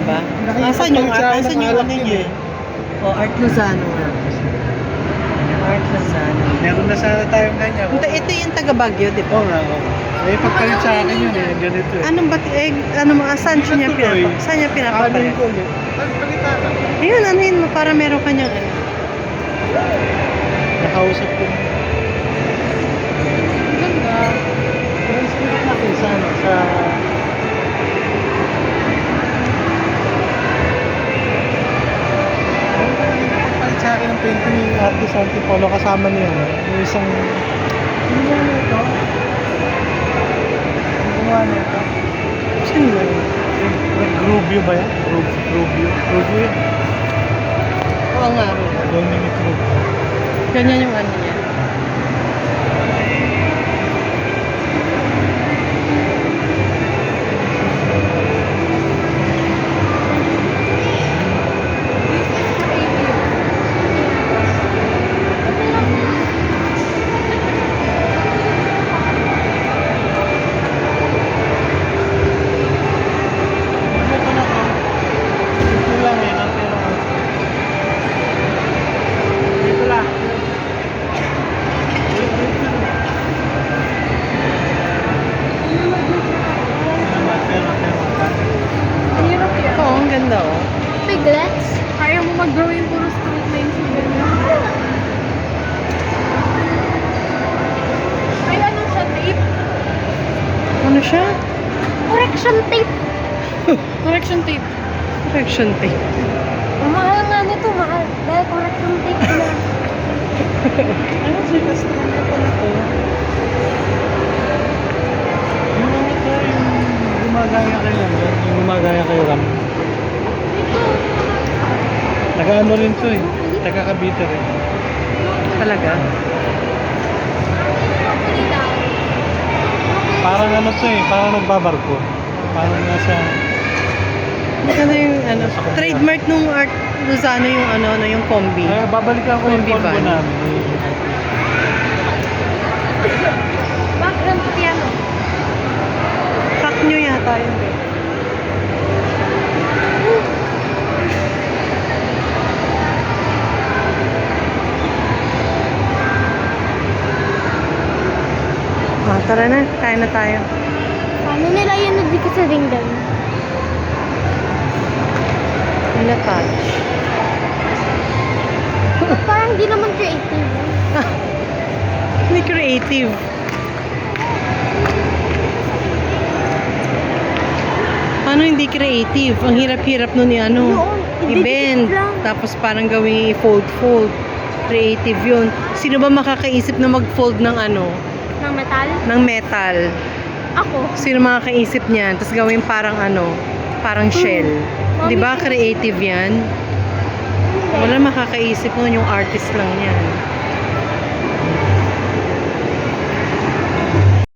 ba? Asan yung ano niya? O, Art Lozano nga. Art Lozano. Meron na sana tayong ganyan. Ito yung taga Baguio, di ba? Oo nga, oo. Eh, pagpalit sa akin yun eh, ganito eh. Anong ba't, saan niya saan niya pinapapalit? Ko ulit. Pagpalitan. Ayun, anuhin mo, para meron kanyang ano. Nakausap ko. Ganda. Transfer natin sana sa... Pagpalit sa akin ng painting yung artist Antipolo kasama niya. Yung isang... Ano nga na ito? Ano nga na ito? Saan mo? Rubio ba yan? Rubio? Rubio yun? Oo nga, Ro. Dominic Rubio. Ganyan yung ano niya. Oo, ang ganda oh. Piglets? Kaya mo mag-drawing puro straight lines yung ganyan. Ay, ano siya? Tape? Ano siya? Correction tape. Correction tape. Correction tape. Ang mahal nga nito, mahal. Dahil correction tape na. Ano si Castron na pala to? Yung ano to, yung gumagaya kayo lang dyan, yung gumagaya kayo Ram. Nag-ano rin to eh, taga-Cavite rin. Talaga? Parang ano to eh, parang nagbabarko. Parang nasa... Maganda yung ano, trademark nung Art Lozano yung ano, yung combi. Ay, babalikan ko yung Combi combo van. namin. Background piano. Pack nyo yata yun eh. Tara na, kain na tayo. Paano nila yun nandito sa ringgan? Nila touch. Parang di naman creative. Hindi creative. Ano hindi creative? Ang hirap-hirap nun ni ano, Yun, i-bend. ididikit lang. Tapos parang gawing i-fold-fold. Creative yun. Sino ba makakaisip na mag-fold ng ano, Ng metal? ng metal? Ako. Sino makakaisip niyan? Tapos gawin parang ano, parang shell. Di ba creative yan? Wala makakaisip nun, yung artist lang yan.